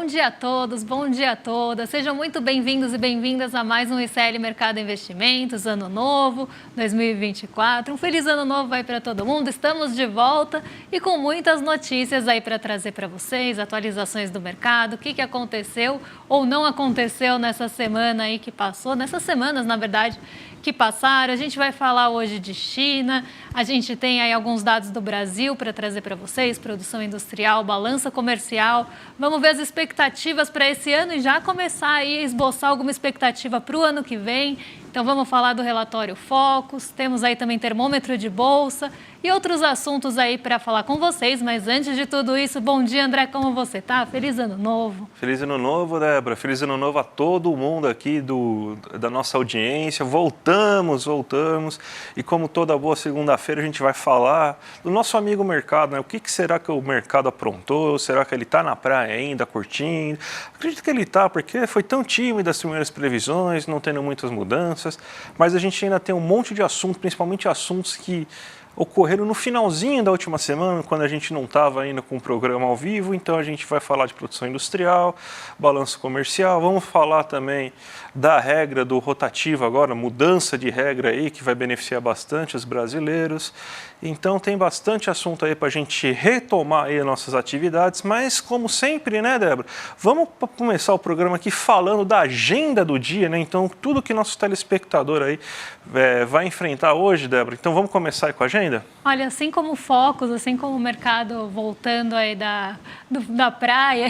dia a todos, bom dia a todas. Sejam muito bem-vindos e bem-vindas a mais um ICL Mercado Investimentos, ano novo, 2024. Um feliz ano novo aí para todo mundo. Estamos de volta e com muitas notícias aí para trazer para vocês, atualizações do mercado, o que aconteceu ou não aconteceu nessa semana aí que passou, nessas semanas, na verdade, que passaram. A gente vai falar hoje de China, a gente tem aí alguns dados do Brasil para trazer para vocês, produção industrial, balança comercial. Vamos ver as expectativas para esse ano e já começar aí a esboçar alguma expectativa para o ano que vem. Então vamos falar do relatório Focus, temos aí também termômetro de bolsa e outros assuntos aí para falar com vocês. Mas antes de tudo isso, bom dia, André, como você tá? Feliz ano novo. Feliz ano novo, Débora. Feliz ano novo a todo mundo aqui da nossa audiência. Voltamos. E como toda boa segunda-feira, a gente vai falar do nosso amigo mercado, né? O que será que o mercado aprontou? Será que ele está na praia ainda, curtindo? Acredito que ele está, porque foi tão tímido as primeiras previsões, não tendo muitas mudanças. Mas a gente ainda tem um monte de assuntos, principalmente assuntos que ocorreram no finalzinho da última semana, quando a gente não estava ainda com o programa ao vivo. Então a gente vai falar de produção industrial, balanço comercial, vamos falar também da regra do rotativo agora, mudança de regra aí que vai beneficiar bastante os brasileiros. Então tem bastante assunto aí para a gente retomar aí as nossas atividades, mas como sempre, né, Débora? Vamos começar o programa aqui falando da agenda do dia, né? Então tudo que nosso telespectador aí vai enfrentar hoje, Débora. Então vamos começar aí com a agenda? Olha, assim como o Focus, assim como o mercado voltando aí da praia,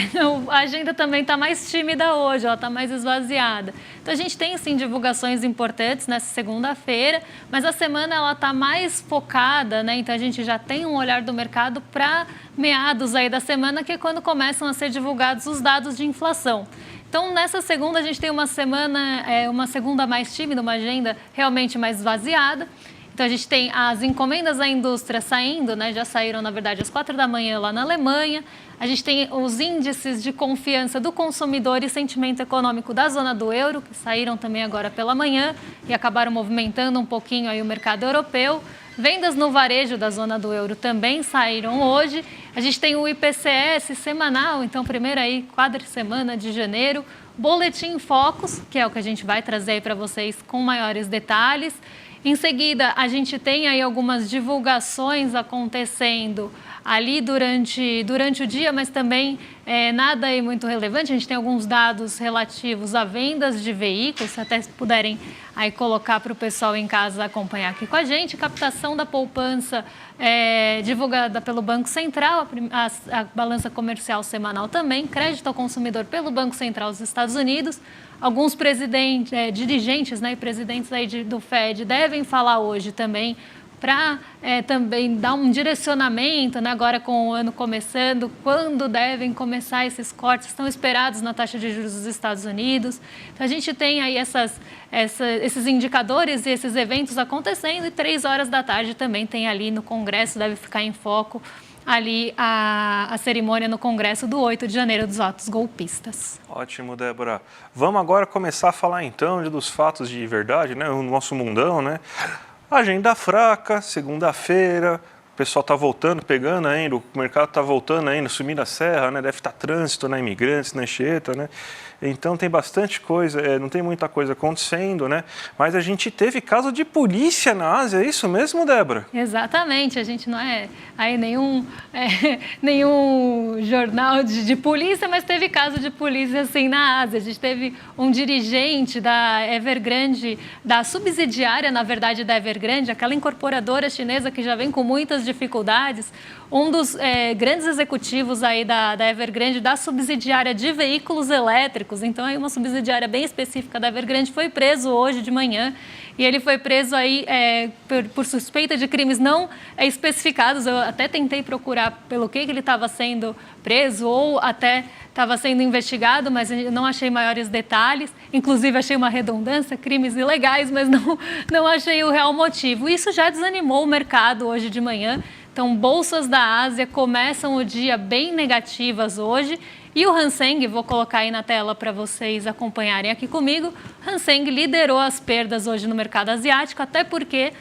a agenda também está mais tímida hoje, ela está mais esvaziada. Então a gente tem sim divulgações importantes nessa segunda-feira, mas a semana ela está mais focada, né? Então a gente já tem um olhar do mercado para meados aí da semana, que é quando começam a ser divulgados os dados de inflação. Então, nessa segunda, a gente tem uma segunda mais tímida, uma agenda realmente mais esvaziada. Então, a gente tem as encomendas da indústria saindo, né? Já saíram, na verdade, às 4 da manhã lá na Alemanha. A gente tem os índices de confiança do consumidor e sentimento econômico da zona do euro, que saíram também agora pela manhã e acabaram movimentando um pouquinho aí o mercado europeu. Vendas no varejo da zona do euro também saíram hoje. A gente tem o IPCS semanal, então primeiro aí, quadricemana de janeiro. Boletim Focus, que é o que a gente vai trazer aí para vocês com maiores detalhes. Em seguida, a gente tem aí algumas divulgações acontecendo ali durante o dia, mas também nada aí muito relevante. A gente tem alguns dados relativos a vendas de veículos, se até puderem aí colocar para o pessoal em casa acompanhar aqui com a gente. Captação da poupança divulgada pelo Banco Central, a balança comercial semanal também, crédito ao consumidor pelo Banco Central dos Estados Unidos. Alguns dirigentes, né, e presidentes aí do Fed devem falar hoje também para também dar um direcionamento, né, agora com o ano começando, quando devem começar esses cortes, estão esperados na taxa de juros dos Estados Unidos. Então, a gente tem aí esses indicadores e esses eventos acontecendo e 3 horas da tarde também tem ali no Congresso, deve ficar em foco ali a cerimônia no Congresso do 8 de janeiro dos atos golpistas. Ótimo, Débora. Vamos agora começar a falar então dos fatos de verdade, né? O nosso mundão, né? Agenda fraca, segunda-feira, o pessoal está voltando, pegando ainda, o mercado está voltando ainda, subindo a serra, né? Deve estar trânsito na Imigrantes, na Anchieta, né? Então tem bastante coisa, não tem muita coisa acontecendo, né? Mas a gente teve caso de polícia na Ásia, é isso mesmo, Débora? Exatamente, a gente não é aí nenhum jornal de polícia, mas teve caso de polícia assim na Ásia. A gente teve um dirigente da Evergrande, da subsidiária, na verdade, da Evergrande, aquela incorporadora chinesa que já vem com muitas dificuldades. Um dos grandes executivos aí da Evergrande, da subsidiária de veículos elétricos, então aí uma subsidiária bem específica da Evergrande, foi preso hoje de manhã. E ele foi preso aí por suspeita de crimes não especificados. Eu até tentei procurar pelo que ele estava sendo preso ou até estava sendo investigado, mas eu não achei maiores detalhes. Inclusive, achei uma redundância, crimes ilegais, mas não achei o real motivo. Isso já desanimou o mercado hoje de manhã. Então, bolsas da Ásia começam o dia bem negativas hoje. E o Hang Seng, vou colocar aí na tela para vocês acompanharem aqui comigo, Hang Seng liderou as perdas hoje no mercado asiático, até porque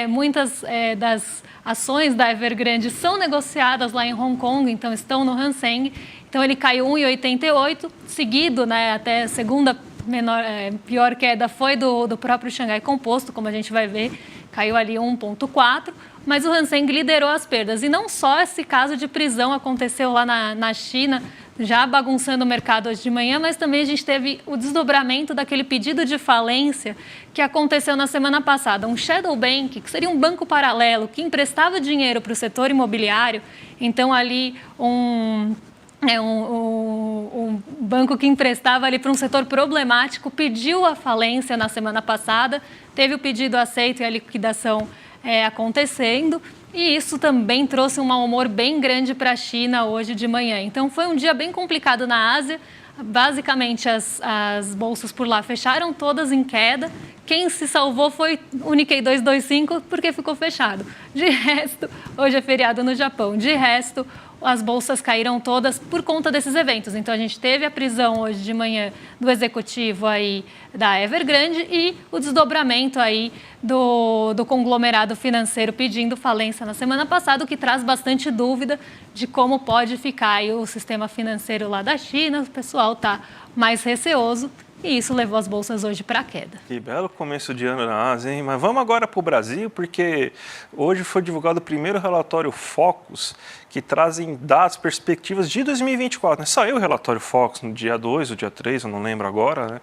muitas das ações da Evergrande são negociadas lá em Hong Kong, então estão no Hang Seng. Então ele caiu 1,88, seguido, né, até a segunda pior queda foi do próprio Xangai Composto, como a gente vai ver, caiu ali 1,4, mas o Hang Seng liderou as perdas. E não só esse caso de prisão aconteceu lá na China, já bagunçando o mercado hoje de manhã, mas também a gente teve o desdobramento daquele pedido de falência que aconteceu na semana passada. Um shadow bank, que seria um banco paralelo, que emprestava dinheiro para o setor imobiliário, então ali um banco que emprestava ali para um setor problemático, pediu a falência na semana passada, teve o pedido aceito e a liquidação acontecendo, e isso também trouxe um mau humor bem grande para a China hoje de manhã. Então foi um dia bem complicado na Ásia, basicamente as bolsas por lá fecharam todas em queda. Quem se salvou foi o Nikkei 225 porque ficou fechado. De resto, hoje é feriado no Japão, de resto as bolsas caíram todas por conta desses eventos. Então, a gente teve a prisão hoje de manhã do executivo aí da Evergrande e o desdobramento aí do conglomerado financeiro pedindo falência na semana passada, o que traz bastante dúvida de como pode ficar aí o sistema financeiro lá da China. O pessoal está mais receoso. E isso levou as bolsas hoje para a queda. Que belo começo de ano na Ásia, hein? Mas vamos agora para o Brasil, porque hoje foi divulgado o primeiro relatório Focus, que trazem dados, perspectivas de 2024. Né? Saiu o relatório Focus no dia 2 ou dia 3, eu não lembro agora, né?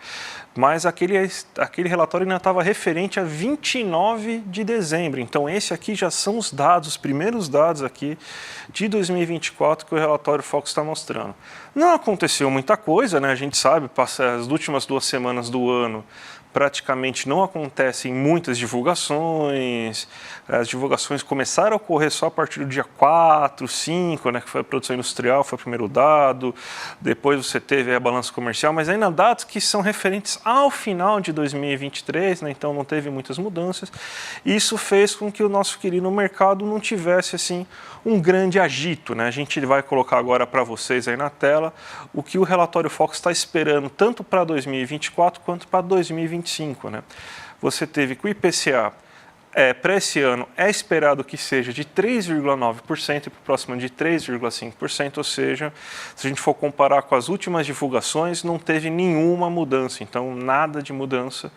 Mas aquele relatório ainda estava referente a 29 de dezembro. Então, esse aqui já são os dados, os primeiros dados aqui de 2024 que o relatório Focus está mostrando. Não aconteceu muita coisa, né? A gente sabe, as últimas 2 semanas do ano, praticamente não acontecem muitas divulgações. As divulgações começaram a ocorrer só a partir do dia 4, 5, né, que foi a produção industrial, foi o primeiro dado. Depois você teve a balança comercial, mas ainda dados que são referentes ao final de 2023, né, então não teve muitas mudanças. Isso fez com que o nosso querido mercado não tivesse assim um grande agito, né? A gente vai colocar agora para vocês aí na tela o que o relatório Focus está esperando tanto para 2024 quanto para 2025, né? Você teve que o IPCA para esse ano é esperado que seja de 3,9% e para o próximo ano de 3,5%, ou seja, se a gente for comparar com as últimas divulgações, não teve nenhuma mudança, então nada de mudança.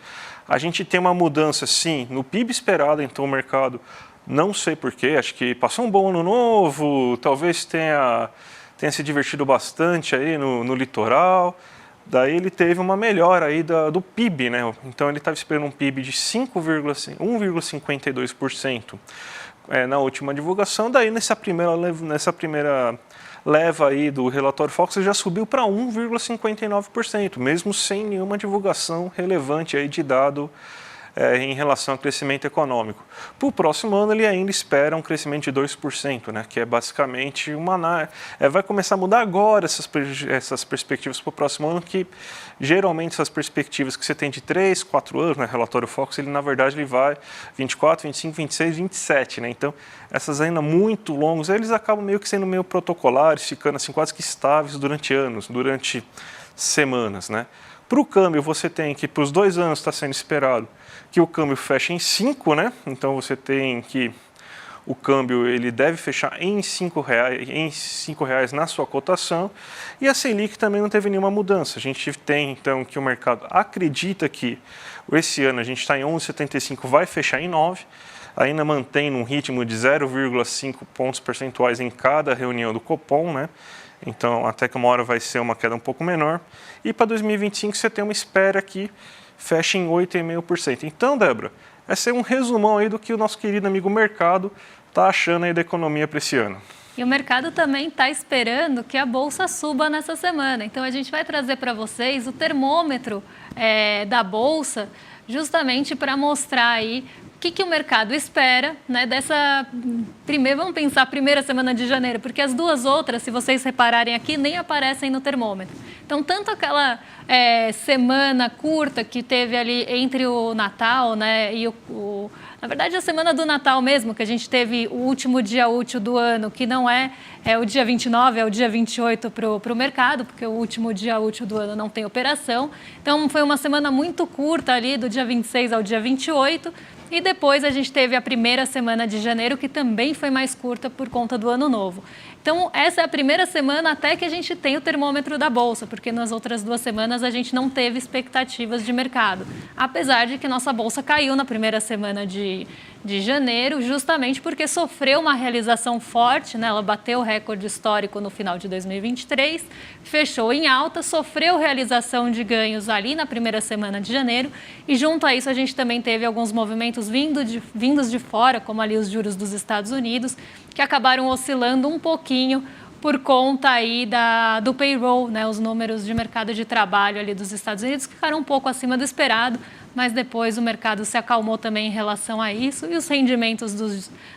A gente tem uma mudança, sim, no PIB esperado, então o mercado, não sei porquê, acho que passou um bom ano novo, talvez tenha se divertido bastante aí no litoral. Daí ele teve uma melhora aí do PIB, né? Então ele estava esperando um PIB de 1,52% na última divulgação. Daí nessa primeira leva aí do relatório Focus já subiu para 1,59%, mesmo sem nenhuma divulgação relevante aí de dado em relação ao crescimento econômico. Para o próximo ano, ele ainda espera um crescimento de 2%, né, que é basicamente vai começar a mudar agora essas perspectivas para o próximo ano, que geralmente essas perspectivas que você tem de 3, 4 anos, né, relatório Focus, ele na verdade ele vai 24, 25, 26, 27, né, então essas ainda muito longas, eles acabam meio que sendo meio protocolares, ficando assim quase que estáveis durante anos, durante semanas, né. Para o câmbio, você tem que, para os 2 anos está sendo esperado que o câmbio feche em 5, né? Então você tem que o câmbio ele deve fechar em R$5 na sua cotação, e a Selic também não teve nenhuma mudança. A gente tem então que o mercado acredita que esse ano a gente está em 11,75, vai fechar em 9, ainda mantém um ritmo de 0,5 pontos percentuais em cada reunião do Copom, né? Então até que uma hora vai ser uma queda um pouco menor. E para 2025 você tem uma espera que fecha em 8,5%. Então, Débora, esse é um resumão aí do que o nosso querido amigo mercado está achando aí da economia para esse ano. E o mercado também está esperando que a Bolsa suba nessa semana. Então, a gente vai trazer para vocês o termômetro da Bolsa, justamente para mostrar aí o que o mercado espera, né, vamos pensar, primeira semana de janeiro, porque as duas outras, se vocês repararem aqui, nem aparecem no termômetro. Então, tanto aquela semana curta que teve ali entre o Natal, né, e na verdade, a semana do Natal mesmo, que a gente teve o último dia útil do ano, que não é o dia 29, é o dia 28 para o mercado, porque o último dia útil do ano não tem operação. Então, foi uma semana muito curta ali, do dia 26 ao dia 28, e depois a gente teve a primeira semana de janeiro, que também foi mais curta por conta do Ano Novo. Então, Então, essa é a primeira semana até que a gente tem o termômetro da Bolsa, porque nas outras 2 semanas a gente não teve expectativas de mercado. Apesar de que nossa Bolsa caiu na primeira semana de janeiro, justamente porque sofreu uma realização forte, né? Ela bateu o recorde histórico no final de 2023, fechou em alta, sofreu realização de ganhos ali na primeira semana de janeiro e junto a isso a gente também teve alguns movimentos vindos de fora, como ali os juros dos Estados Unidos, que acabaram oscilando um pouquinho por conta aí do payroll, né, os números de mercado de trabalho ali dos Estados Unidos que ficaram um pouco acima do esperado, mas depois o mercado se acalmou também em relação a isso e os rendimentos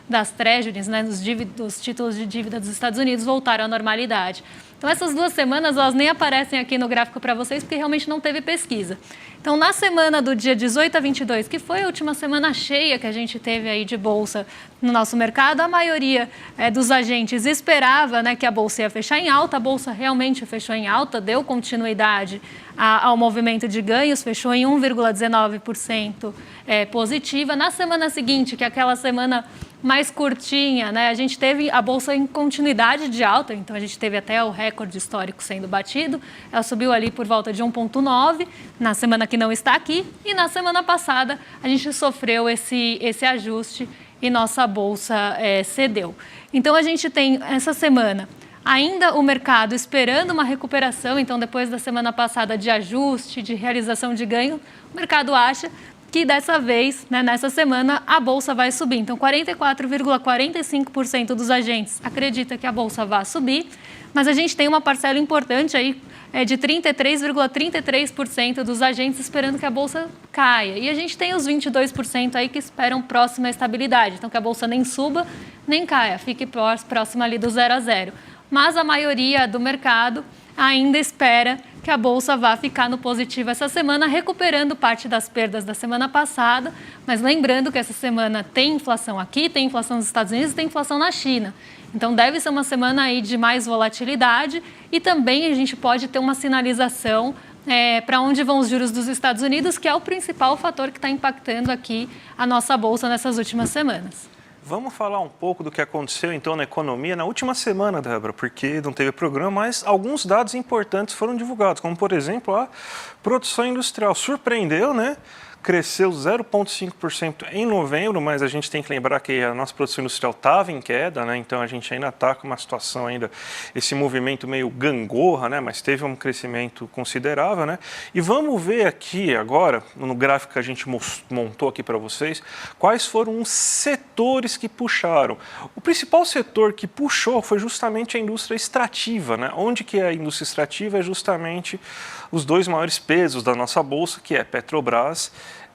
das treasuries, né, dos títulos de dívida dos Estados Unidos voltaram à normalidade. Então, essas 2 semanas, elas nem aparecem aqui no gráfico para vocês, porque realmente não teve pesquisa. Então, na semana do dia 18 a 22, que foi a última semana cheia que a gente teve aí de Bolsa no nosso mercado, a maioria dos agentes esperava, né, que a Bolsa ia fechar em alta. A Bolsa realmente fechou em alta, deu continuidade ao movimento de ganhos, fechou em 1,19% positiva. Na semana seguinte, que é aquela semana mais curtinha, né? A gente teve a Bolsa em continuidade de alta, então a gente teve até o recorde histórico sendo batido. Ela subiu ali por volta de 1,9 na semana que não está aqui. E na semana passada a gente sofreu esse ajuste e nossa Bolsa cedeu. Então a gente tem essa semana ainda o mercado esperando uma recuperação, então depois da semana passada de ajuste, de realização de ganho, o mercado acha que dessa vez, né, nessa semana, a Bolsa vai subir. Então, 44,45% dos agentes acredita que a Bolsa vai subir, mas a gente tem uma parcela importante aí de 33,33% dos agentes esperando que a Bolsa caia. E a gente tem os 22% aí que esperam próxima estabilidade. Então, que a Bolsa nem suba, nem caia, fique próxima ali do 0 a 0. Mas a maioria do mercado ainda espera que a Bolsa vá ficar no positivo essa semana, recuperando parte das perdas da semana passada, mas lembrando que essa semana tem inflação aqui, tem inflação nos Estados Unidos e tem inflação na China. Então deve ser uma semana aí de mais volatilidade e também a gente pode ter uma sinalização para onde vão os juros dos Estados Unidos, que é o principal fator que está impactando aqui a nossa Bolsa nessas últimas semanas. Vamos falar um pouco do que aconteceu, então, na economia na última semana, Débora, porque não teve programa, mas alguns dados importantes foram divulgados, como, por exemplo, a produção industrial. Surpreendeu, né? Cresceu 0,5% em novembro, mas a gente tem que lembrar que a nossa produção industrial estava em queda, né? Então a gente ainda está com uma situação ainda, esse movimento meio gangorra, né? Mas teve um crescimento considerável, né? E vamos ver aqui agora, no gráfico que a gente montou aqui para vocês, quais foram os setores que puxaram. O principal setor que puxou foi justamente a indústria extrativa, né? Onde que a indústria extrativa é justamente os 2 maiores pesos da nossa bolsa, que é Petrobras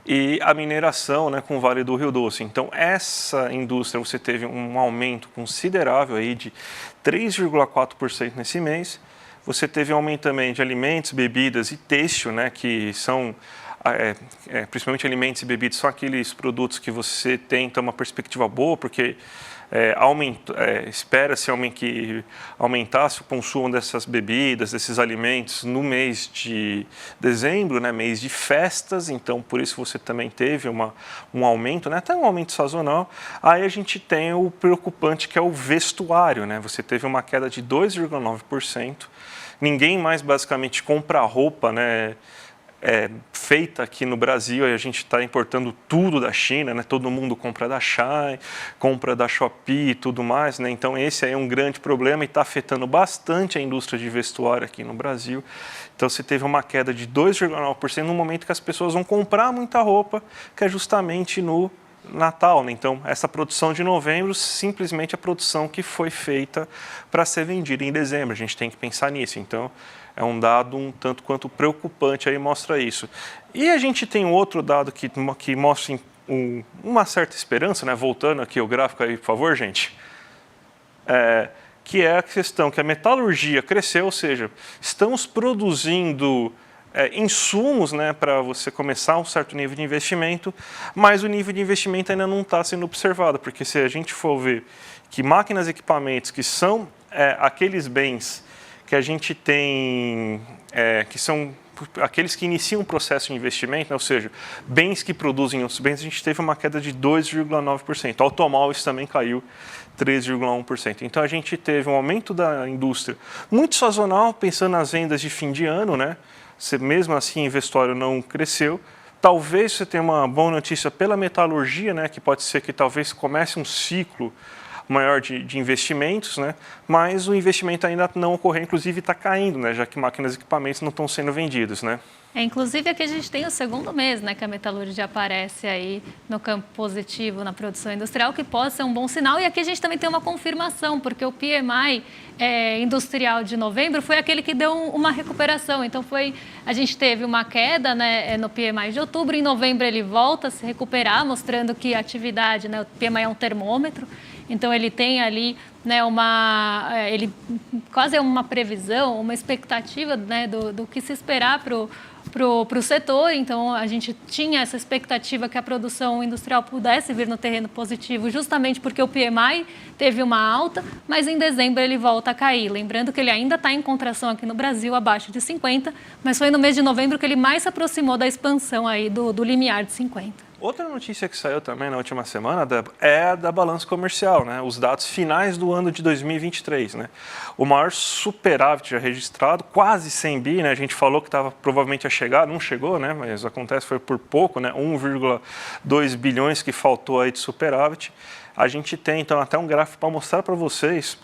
e a mineração, né, com o Vale do Rio Doce. Então, essa indústria, você teve um aumento considerável aí de 3,4% nesse mês. Você teve um aumento também de alimentos, bebidas e têxtil, né, que são, principalmente alimentos e bebidas, são aqueles produtos que você tem então, uma perspectiva boa, porque espera-se que aumentasse o consumo dessas bebidas, desses alimentos no mês de dezembro, né, mês de festas, então por isso você também teve um aumento, né, até um aumento sazonal. Aí a gente tem o preocupante que é o vestuário, né, você teve uma queda de 2,9%, ninguém mais basicamente compra roupa, né, feita aqui no Brasil, a gente está importando tudo da China, né? Todo mundo compra da Shine, compra da Shopee e tudo mais, né? Então esse aí é um grande problema e está afetando bastante a indústria de vestuário aqui no Brasil. Então você teve uma queda de 2,9% no momento que as pessoas vão comprar muita roupa, que é justamente no Natal, né? Então essa produção de novembro simplesmente a produção que foi feita para ser vendida em dezembro, a gente tem que pensar nisso. Então é um dado um tanto quanto preocupante, aí mostra isso. E a gente tem um outro dado que mostra uma certa esperança, né? Voltando aqui o gráfico aí, por favor, gente. Que é a questão que a metalurgia cresceu, ou seja, estamos produzindo insumos, né, para você começar um certo nível de investimento, mas o nível de investimento ainda não está sendo observado, porque se a gente for ver que máquinas e equipamentos que são aqueles bens que a gente tem, que são aqueles que iniciam um processo de investimento, né, ou seja, bens que produzem outros bens, a gente teve uma queda de 2,9%. Automóveis também caiu 3,1%. Então a gente teve um aumento da indústria muito sazonal, pensando nas vendas de fim de ano, né? Mesmo assim, o investório não cresceu. Talvez você tenha uma boa notícia pela metalurgia, né? Que pode ser que talvez comece um ciclo maior de investimentos, né? Mas o investimento ainda não ocorreu, inclusive está caindo, né? Já que máquinas e equipamentos não estão sendo vendidos, né? Inclusive aqui a gente tem o segundo mês, né, que a metalurgia aparece aí no campo positivo na produção industrial, que pode ser um bom sinal. E aqui a gente também tem uma confirmação, porque o PMI industrial de novembro foi aquele que deu uma recuperação. Então a gente teve uma queda, né, no PMI de outubro, em novembro ele volta a se recuperar, mostrando que a atividade, né, o PMI é um termômetro, então ele tem ali, né, quase uma previsão, uma expectativa, né, do que se esperar para o setor. Então, a gente tinha essa expectativa que a produção industrial pudesse vir no terreno positivo, justamente porque o PMI teve uma alta, mas em dezembro ele volta a cair. Lembrando que ele ainda está em contração aqui no Brasil, abaixo de 50, mas foi no mês de novembro que ele mais se aproximou da expansão aí do limiar de 50. Outra notícia que saiu também na última semana é a da balança comercial, né? Os dados finais do ano de 2023. Né? O maior superávit já registrado, quase 100 bi, né? A gente falou que provavelmente ia chegar, não chegou, né? Mas acontece, foi por pouco, né? 1,2 bilhões que faltou aí de superávit. A gente tem, então, até um gráfico para mostrar para vocês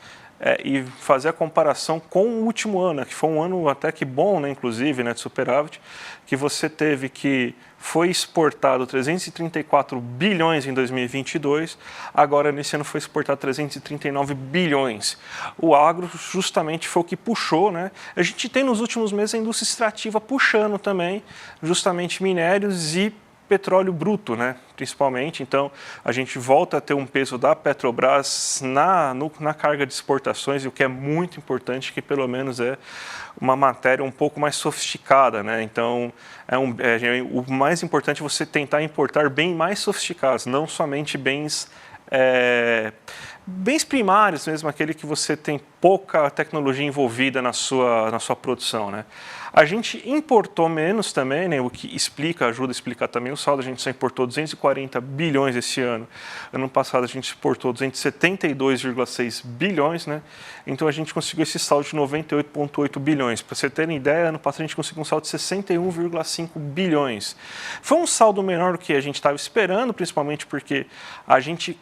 e fazer a comparação com o último ano, né? Que foi um ano até que bom, né? Inclusive, né? De superávit, que você teve que foi exportado 334 bilhões em 2022, agora nesse ano foi exportado 339 bilhões. O agro justamente foi o que puxou, né? A gente tem nos últimos meses a indústria extrativa puxando também, justamente minérios e petróleo bruto, né? Principalmente. Então, a gente volta a ter um peso da Petrobras na carga de exportações, e o que é muito importante, que pelo menos é uma matéria um pouco mais sofisticada, né? Então, o mais importante é você tentar importar bens mais sofisticados, não somente bens primários mesmo, aquele que você tem pouca tecnologia envolvida na sua produção, né? A gente importou menos também, né? O que ajuda a explicar também o saldo. A gente só importou 240 bilhões esse ano. Ano passado a gente exportou 272,6 bilhões, né? Então a gente conseguiu esse saldo de 98,8 bilhões. Para você ter uma ideia, ano passado a gente conseguiu um saldo de 61,5 bilhões. Foi um saldo menor do que a gente estava esperando, principalmente porque a gente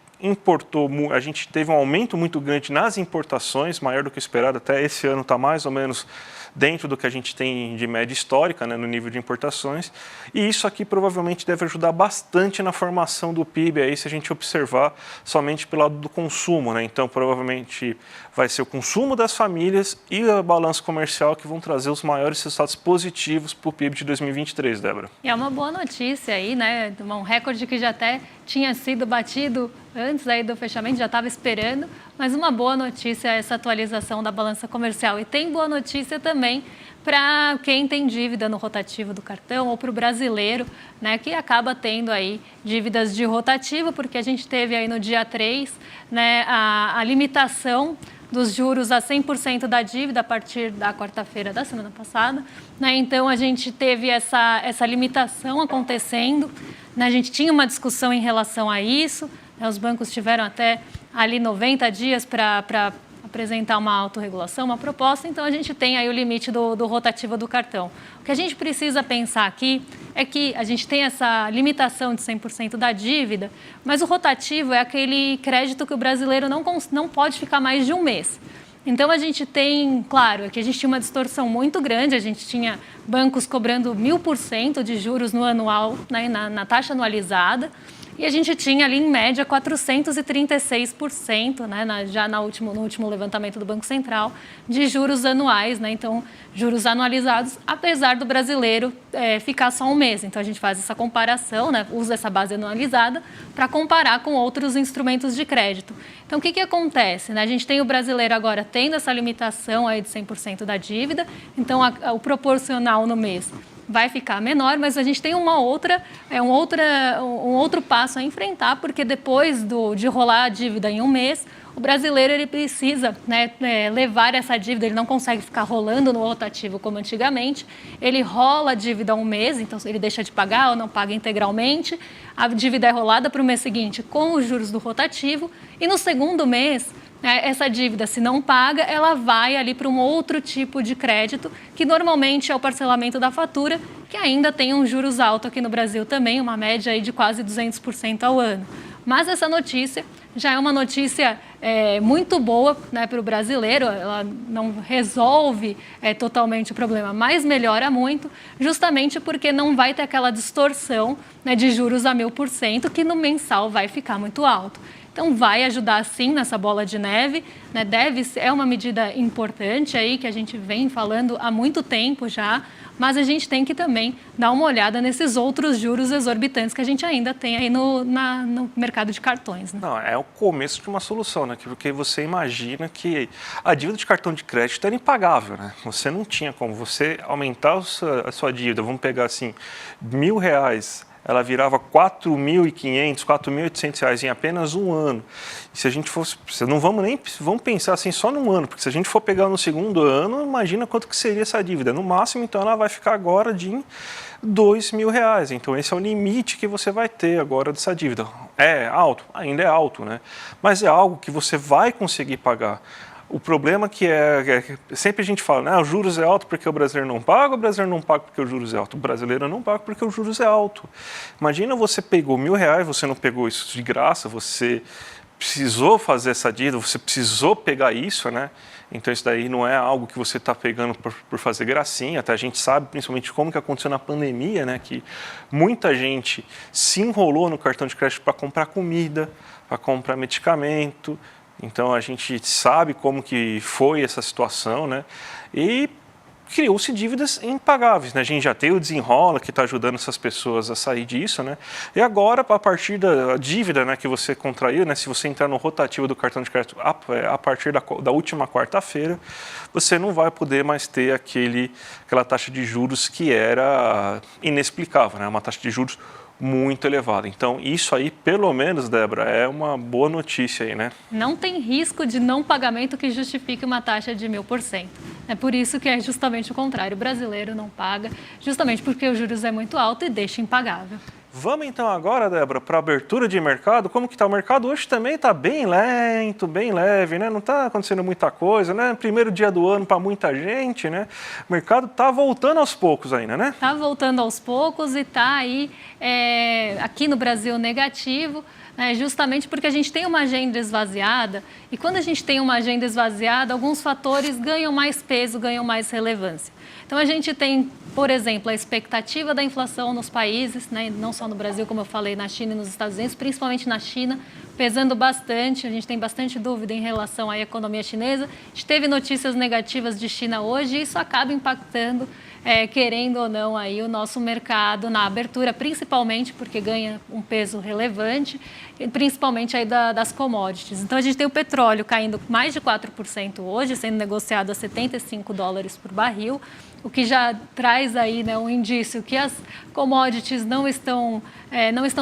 teve um aumento muito grande nas importações, maior do que esperado. Até esse ano está mais ou menos dentro do que a gente tem de média histórica, né, no nível de importações, e isso aqui provavelmente deve ajudar bastante na formação do PIB, aí, se a gente observar somente pelo lado do consumo, né? Então provavelmente vai ser o consumo das famílias e a balança comercial que vão trazer os maiores resultados positivos para o PIB de 2023, Débora. E é uma boa notícia aí, né? Um recorde que já até tinha sido batido antes aí do fechamento, já estava esperando, mas uma boa notícia é essa atualização da balança comercial. E tem boa notícia também para quem tem dívida no rotativo do cartão, ou para o brasileiro, né, que acaba tendo aí dívidas de rotativo, porque a gente teve aí no dia 3, né, a limitação dos juros a 100% da dívida a partir da quarta-feira da semana passada, né? Então a gente teve essa limitação acontecendo, né? A gente tinha uma discussão em relação a isso, né? Os bancos tiveram até ali 90 dias para apresentar uma autorregulação, uma proposta, então a gente tem aí o limite do rotativo do cartão. O que a gente precisa pensar aqui é que a gente tem essa limitação de 100% da dívida, mas o rotativo é aquele crédito que o brasileiro não pode ficar mais de um mês. Então a gente tem, claro, é que a gente tinha uma distorção muito grande, a gente tinha bancos cobrando 1000% de juros no anual, né, na taxa anualizada, e a gente tinha ali, em média, 436%, né, no último levantamento do Banco Central, de juros anuais, né? Então, juros anualizados, apesar do brasileiro ficar só um mês. Então, a gente faz essa comparação, né, usa essa base anualizada para comparar com outros instrumentos de crédito. Então, o que acontece? Né? A gente tem o brasileiro agora tendo essa limitação aí de 100% da dívida, então o proporcional no mês vai ficar menor, mas a gente tem um outro passo a enfrentar, porque depois de rolar a dívida em um mês, o brasileiro ele precisa, né, levar essa dívida, ele não consegue ficar rolando no rotativo como antigamente, ele rola a dívida um mês, então ele deixa de pagar ou não paga integralmente, a dívida é rolada para o mês seguinte com os juros do rotativo, e no segundo mês, essa dívida, se não paga, ela vai ali para um outro tipo de crédito, que normalmente é o parcelamento da fatura, que ainda tem um juros alto aqui no Brasil também, uma média aí de quase 200% ao ano. Mas essa notícia já é uma notícia muito boa, né, para o brasileiro, ela não resolve totalmente o problema, mas melhora muito, justamente porque não vai ter aquela distorção, né, de juros a 1000%, que no mensal vai ficar muito alto. Então, vai ajudar, sim, nessa bola de neve, né? É uma medida importante aí, que a gente vem falando há muito tempo já, mas a gente tem que também dar uma olhada nesses outros juros exorbitantes que a gente ainda tem aí no mercado de cartões. Né? Não, é o começo de uma solução, né? Porque você imagina que a dívida de cartão de crédito era impagável, né? Você não tinha como você aumentar a sua dívida, vamos pegar assim, R$1.000, ela virava R$4.500, R$4.800 em apenas um ano. E se a gente fosse, vamos pensar assim só num ano, porque se a gente for pegar no segundo ano, imagina quanto que seria essa dívida. No máximo, então, ela vai ficar agora de R$2.000. Então, esse é o limite que você vai ter agora dessa dívida. É alto? Ainda é alto, né? Mas é algo que você vai conseguir pagar. O problema que sempre a gente fala, né, os juros é alto porque o brasileiro não paga, o brasileiro não paga porque os juros é alto, o brasileiro não paga porque os juros é alto. Imagina você pegou R$1.000, você não pegou isso de graça, você precisou fazer essa dívida, você precisou pegar isso, né? Então isso daí não é algo que você está pegando por fazer gracinha, até a gente sabe principalmente como que aconteceu na pandemia, né, que muita gente se enrolou no cartão de crédito para comprar comida, para comprar medicamento. Então, a gente sabe como que foi essa situação, né? E criou-se dívidas impagáveis, né? A gente já tem o Desenrola, que está ajudando essas pessoas a sair disso, né? E agora, a partir da dívida, né, que você contraiu, né, se você entrar no rotativo do cartão de crédito a partir da última quarta-feira, você não vai poder mais ter aquela taxa de juros que era inexplicável, né? Uma taxa de juros muito elevada. Então, isso aí, pelo menos, Débora, é uma boa notícia aí, né? Não tem risco de não pagamento que justifique uma taxa de 1000%. É por isso que é justamente o contrário. O brasileiro não paga, justamente porque os juros é muito alto e deixa impagável. Vamos então agora, Débora, para a abertura de mercado. Como que está? O mercado hoje também está bem lento, bem leve, né? Não está acontecendo muita coisa, né? Primeiro dia do ano para muita gente, né? O mercado está voltando aos poucos ainda, né? Está voltando aos poucos e está aí, aqui no Brasil, negativo, justamente porque a gente tem uma agenda esvaziada, e quando a gente tem uma agenda esvaziada, alguns fatores ganham mais peso, ganham mais relevância. Então, a gente tem, por exemplo, a expectativa da inflação nos países, né, não só no Brasil, como eu falei, na China e nos Estados Unidos, principalmente na China, pesando bastante. A gente tem bastante dúvida em relação à economia chinesa. A gente teve notícias negativas de China hoje e isso acaba impactando, querendo ou não, aí, o nosso mercado na abertura, principalmente porque ganha um peso relevante, principalmente aí das commodities. Então, a gente tem o petróleo caindo mais de 4% hoje, sendo negociado a $75 por barril, o que já traz aí, né, um indício que as commodities não estão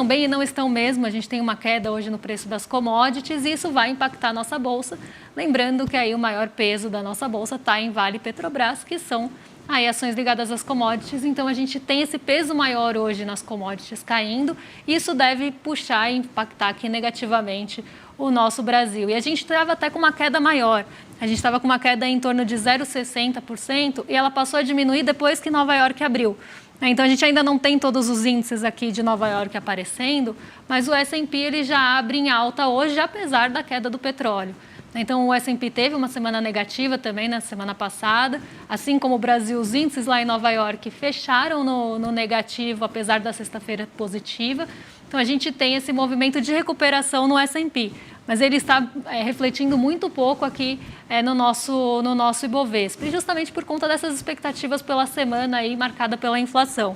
bem e não estão mesmo. A gente tem uma queda hoje no preço das commodities e isso vai impactar a nossa bolsa. Lembrando que aí o maior peso da nossa bolsa está em Vale e Petrobras, que são aí ações ligadas às commodities. Então, a gente tem esse peso maior hoje nas commodities caindo e isso deve puxar e impactar aqui negativamente o nosso Brasil. E a gente estava até com uma queda maior. A gente estava com uma queda em torno de 0,60% e ela passou a diminuir depois que Nova York abriu. Então, a gente ainda não tem todos os índices aqui de Nova York aparecendo, mas o S&P ele já abre em alta hoje, apesar da queda do petróleo. Então, o S&P teve uma semana negativa também na semana passada, assim como o Brasil, os índices lá em Nova York fecharam no negativo, apesar da sexta-feira positiva. Então, a gente tem esse movimento de recuperação no S&P, mas ele está refletindo muito pouco aqui no nosso Ibovespa, e justamente por conta dessas expectativas pela semana aí marcada pela inflação.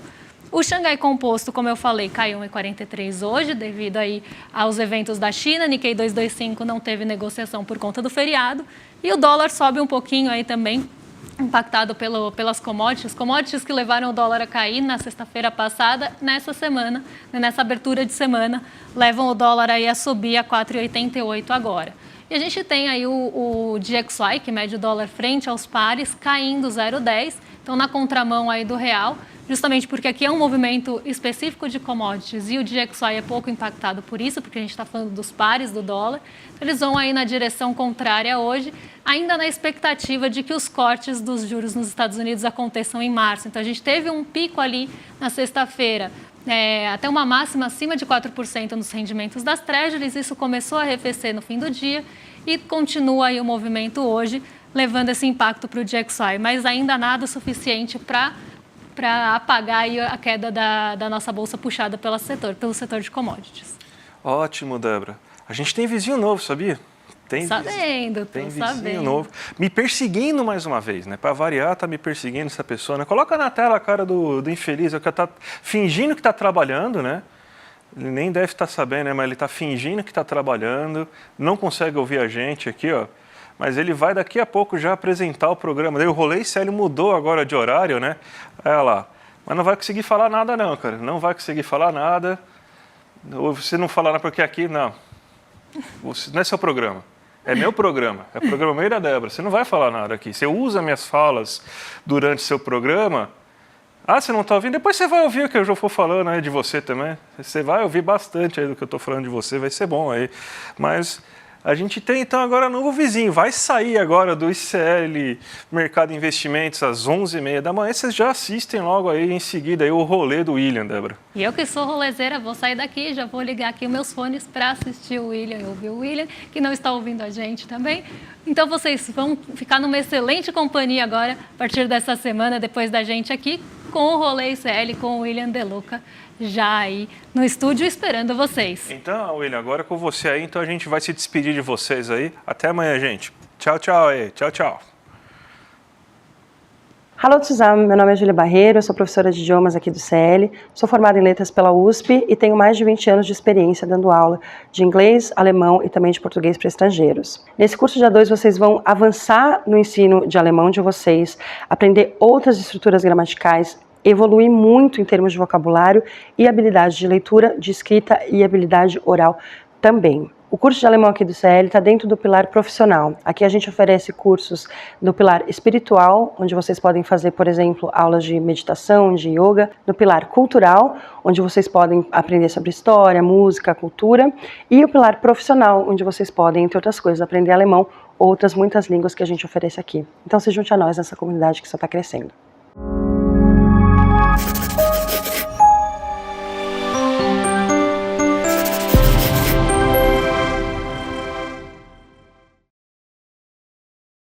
O Xangai Composto, como eu falei, caiu 1,43 hoje, devido aí aos eventos da China. Nikkei 225 não teve negociação por conta do feriado. E o dólar sobe um pouquinho aí também, impactado pelas commodities que levaram o dólar a cair na sexta-feira passada, nessa semana, nessa abertura de semana, levam o dólar aí a subir a 4,88 agora. E a gente tem aí o DXY, que mede o dólar frente aos pares, caindo 0,10, então na contramão aí do real, justamente porque aqui é um movimento específico de commodities e o DXY é pouco impactado por isso, porque a gente está falando dos pares do dólar. Então, eles vão aí na direção contrária hoje, ainda na expectativa de que os cortes dos juros nos Estados Unidos aconteçam em março. Então, a gente teve um pico ali na sexta-feira, até uma máxima acima de 4% nos rendimentos das Treasuries. Isso começou a arrefecer no fim do dia e continua aí o movimento hoje, levando esse impacto para o DXY, mas ainda nada suficiente para apagar aí a queda da nossa bolsa puxada pelo setor de commodities. Ótimo, Débora. A gente tem vizinho novo, sabia? Tem vizinho novo. Me perseguindo mais uma vez, né? Para variar, tá me perseguindo essa pessoa, né? Coloca na tela a cara do infeliz, que tá fingindo que está trabalhando, né? Ele nem deve estar sabendo, né? Mas ele está fingindo que está trabalhando, não consegue ouvir a gente aqui, ó. Mas ele vai daqui a pouco já apresentar o programa. Daí o Rolê Sério mudou agora de horário, né? Olha lá. Mas não vai conseguir falar nada não, cara. Não vai conseguir falar nada. Ou você não falar nada porque aqui, não. Não é seu programa. É meu programa. É o programa meio da Débora. Você não vai falar nada aqui. Você usa minhas falas durante seu programa. Ah, você não está ouvindo? Depois você vai ouvir o que eu já vou falando aí de você também. Você vai ouvir bastante aí do que eu estou falando de você. Vai ser bom aí. Mas... a gente tem, então, agora um novo vizinho. Vai sair agora do ICL Mercado de Investimentos às 11h30 da manhã. Vocês já assistem logo aí em seguida aí o rolê do William, Débora. E eu que sou rolezeira, vou sair daqui, já vou ligar aqui os meus fones para assistir o William e ouvir o William, que não está ouvindo a gente também. Então, vocês vão ficar numa excelente companhia agora, a partir dessa semana, depois da gente aqui, com o Rolê ICL, com o William De Luca, já aí no estúdio esperando vocês. Então, William, agora com você aí, então a gente vai se despedir de vocês aí. Até amanhã, gente. Tchau, tchau aí. Tchau, tchau. Hallo zusammen, meu nome é Júlia Barreiro, eu sou professora de idiomas aqui do CL, sou formada em letras pela USP e tenho mais de 20 anos de experiência dando aula de inglês, alemão e também de português para estrangeiros. Nesse curso de A2 vocês vão avançar no ensino de alemão de vocês, aprender outras estruturas gramaticais, evoluir muito em termos de vocabulário e habilidade de leitura, de escrita e habilidade oral também. O curso de alemão aqui do CL está dentro do pilar profissional. Aqui a gente oferece cursos no pilar espiritual, onde vocês podem fazer, por exemplo, aulas de meditação, de yoga. No pilar cultural, onde vocês podem aprender sobre história, música, cultura. E o pilar profissional, onde vocês podem, entre outras coisas, aprender alemão ou outras muitas línguas que a gente oferece aqui. Então se junte a nós nessa comunidade que só está crescendo.